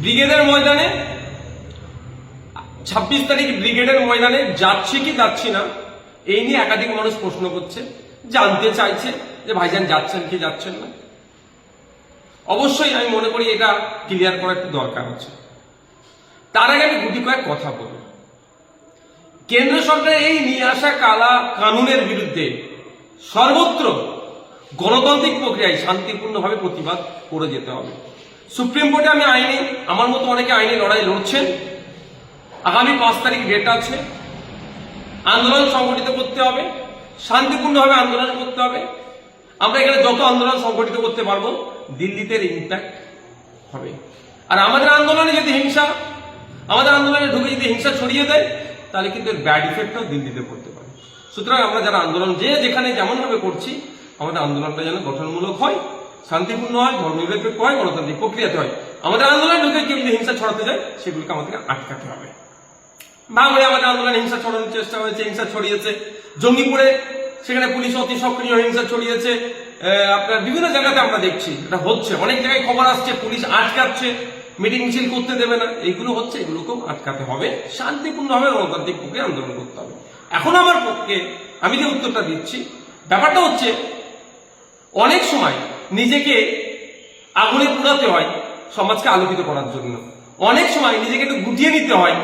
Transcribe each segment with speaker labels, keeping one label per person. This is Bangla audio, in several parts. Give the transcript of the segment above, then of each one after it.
Speaker 1: ব্রিগেডের ময়দানে 26 তারিখ ব্রিগেডের ময়দানে যাচ্ছি কি যাচ্ছি না এই নিয়ে একাধিক মানুষ প্রশ্ন করছে, জানতে চাইছে যে ভাইজান যাচ্ছেন কি যাচ্ছেন না। অবশ্যই আমি মনে করি এটা ক্লিয়ার করা একটু দরকার আছে। তার আগে আমি গুটি কয়েক কথা বলব। কেন্দ্র সরকারের এই নিয়ে আসা কালা কানুনের বিরুদ্ধে সর্বত্র গণতান্ত্রিক প্রক্রিয়ায় শান্তিপূর্ণভাবে প্রতিবাদ করে যেতে হবে। সুপ্রিম কোর্টে আমি আইনে, আমার মতো অনেকে আইনে লড়াই লড়ছেন। আগামী 5 তারিখ ডেট আছে। আন্দোলন সংগঠিত করতে হবে, শান্তিপূর্ণভাবে আন্দোলন করতে হবে। আমরা এখানে যত আন্দোলন সংগঠিত করতে পারবো দিল্লিতে ইম্প্যাক্ট হবে। আর আমাদের আন্দোলনে যদি আমাদের আন্দোলনে ঢুকে যদি হিংসা ছড়িয়ে দেয় তাহলে কিন্তু এর ব্যাড ইফেক্টও দিল্লিতে পড়তে পারে। সুতরাং আমরা যারা আন্দোলন যেখানে যেমন ভাবে করছি আমাদের আন্দোলনটা যেন গঠনমূলক হয়, শান্তিপূর্ণ হয়, ধর্মনিরপেক্ষ হয়, গণতান্ত্রিক প্রক্রিয়াতে হয়। আমাদের আন্দোলনে ঢুকে কেউ যদি হিংসা ছড়াতে যায় সেগুলোকে আমাদেরকে আটকাতে হবে। বাংলায় আমাদের আন্দোলনে হিংসা ছড়ানোর চেষ্টা হয়েছে, হিংসা ছড়িয়েছে। জঙ্গিপুরে সেখানে পুলিশ অতি সক্রিয় হিংসা ছড়িয়েছে। আপনার বিভিন্ন জায়গাতে আমরা দেখছি এটা হচ্ছে, অনেক জায়গায় খবর আসছে পুলিশ আটকাচ্ছে, মিটিং মিছিল করতে দেবে না, এইগুলো হচ্ছে। এগুলোকেও আটকাতে হবে, শান্তিপূর্ণভাবে গণতান্ত্রিক প্রক্রিয়া আন্দোলন করতে হবে। এখন আমার পক্ষে আমি যে উত্তরটা দিচ্ছি, ব্যাপারটা হচ্ছে অনেক সময় নিজেকে আগুনে পোড়াতে হয় সমাজকে আলোকিত করার জন্য, অনেক সময় নিজেকে একটু গুটিয়ে নিতে হয়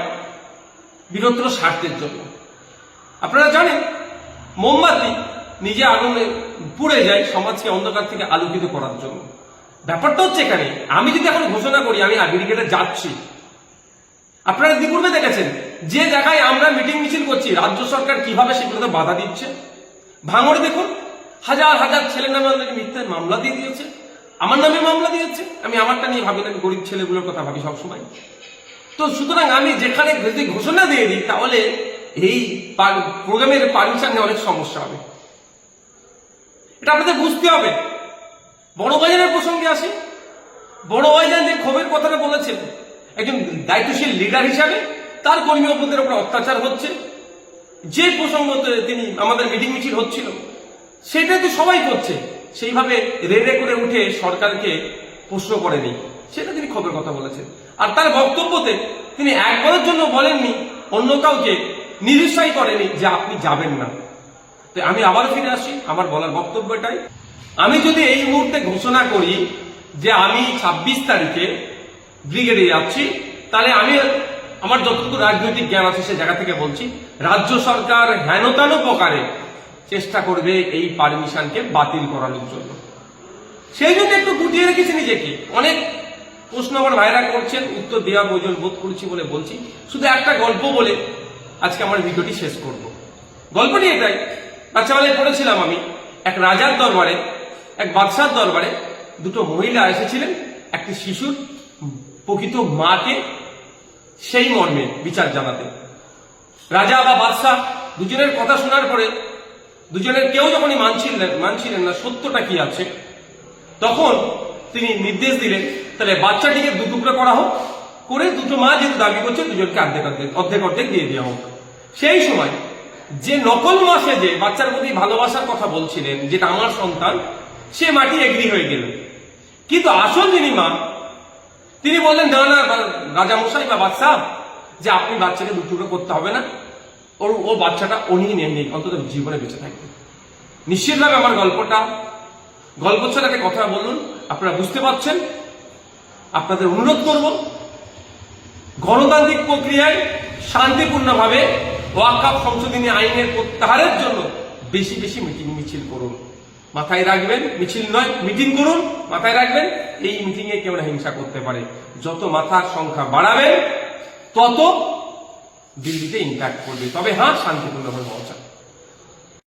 Speaker 1: বৃহত্তর স্বার্থের জন্য। আপনারা জানেন মোমবাতি নিজে আগুনে পুড়ে যায় সমাজকে অন্ধকার থেকে আলোকিত করার জন্য। ব্যাপারটা হচ্ছে এখানে আমি যদি এখন ঘোষণা করি আমি ব্রিগেডে যাচ্ছি, আপনারা ইতিপূর্বে দেখেছেন যে জায়গায় আমরা মিটিং মিছিল করছি রাজ্য সরকার কিভাবে সেগুলোতে বাধা দিচ্ছে। ভাঙড়ে দেখুন, হাজার হাজার ছেলের নামে আমাদেরকে মিথ্যা মামলা দিয়ে দিয়েছে, আমার নামে মামলা দিয়েছে। আমি আমারটা নিয়ে ভাবি না, আমি গরিব ছেলেগুলোর কথা ভাবি সবসময়। তো সুতরাং আমি যেখানে যদি ঘোষণা দিয়ে দিই তাহলে এই প্রোগ্রামের পারমিশন নিয়ে অনেক সমস্যা হবে, এটা আপনাদের বুঝতে হবে। বড় ভাইজানের প্রসঙ্গে আসি। বড় ভাইজান যে ক্ষোভের কথাটা বলেছেন, একজন দায়িত্বশীল লিডার হিসাবে তার কর্মী অপরদের উপর অত্যাচার হচ্ছে, যে প্রসঙ্গতে তিনি আমাদের মিটিং মিছিল হচ্ছিল সেটা তো সবাই করছে, সেইভাবে রেড়ে করে উঠে সরকারকে প্রশ্ন করেনি, সেটা তিনি ক্ষোভের কথা বলেছেন। আর তার বক্তব্যতে তিনি একবারের জন্য বলেননি, অন্য কাউকে নিরুৎসাহী করেনি যে আপনি যাবেন না। তো আমি আবার ফিরে আসি, আমার বলার বক্তব্যটাই, আমি যদি এই মুহূর্তে ঘোষণা করি যে আমি 26 তারিখে ব্রিগেডে যাচ্ছি, তাহলে আমি আমার যতটুকু রাজনৈতিক জ্ঞান আছে সে জায়গা থেকে বলছি রাজ্য সরকার হেনতানো প্রকারে চেষ্টা করবে এই পারমিশনকে বাতিল করানোর জন্য। সেই জন্য একটু গুটিয়ে রেখেছি নিজেকে। অনেক প্রশ্ন আমার ভাইরা করছেন, উত্তর দেওয়া প্রয়োজন বোধ করছি বলে বলছি। শুধু একটা গল্প বলে আজকে আমার ভিডিওটি শেষ করব। গল্পটি এটাই, বাচ্চাবেলায় পড়েছিলাম আমি, এক রাজার দরবারে, এক বাদশার দরবারে দুটো মহিলা এসেছিলেন একটি শিশুর প্রকৃত মাকে সেই মর্মে বিচার জানাতে। রাজা বা বাদশাহ দুজনের কথা শোনার পরে দুজনের কেউ যখনই মানছিলেন না সত্যটা কি আছে, তখন তিনি নির্দেশ দিলেন তাহলে বাচ্চাটিকে দু টুকরো করা হোক, করে দুটো মা যেহেতু দাবি করছে দুজনকে অর্ধেক অর্ধেক দিয়ে দেওয়া হোক। সেই সময় যে নকল মা সেজে বাচ্চার প্রতি ভালোবাসার কথা বলছিলেন, যেটা আমার সন্তান, সে মাটি এগ্রি হয়ে গেলেন। কিন্তু আসল যিনি মা তিনি বললেন না না রাজামশাই বা বাদশাহ, যে আপনি বাচ্চাকে দু টুকরো করতে হবে না, ও বাচ্চাটা উনি নেই, অন্তত জীবনে বেঁচে থাকবে। নিশ্চিতভাবে আমার গল্প ছাড়া একটা কথা বলুন, আপনারা বুঝতে পারছেন। আপনাদের অনুরোধ করব গণতান্ত্রিক প্রক্রিয়ায় শান্তিপূর্ণভাবে ওয়াকফ সংশোধনী আইনের প্রত্যাহারের জন্য বেশি বেশি মিটিং মিছিল করুন। মাথায় রাখবেন, মিছিল নয় মিটিং করুন। মাথায় রাখবেন এই মিটিং এ কেউ না হিংসা করতে পারে। যত মাথার সংখ্যা বাড়াবেন তত দিল্লিতে ইম্প্যাক্ট করবে। তবে হ্যাঁ, শান্তিপূর্ণভাবে পৌঁছাবে।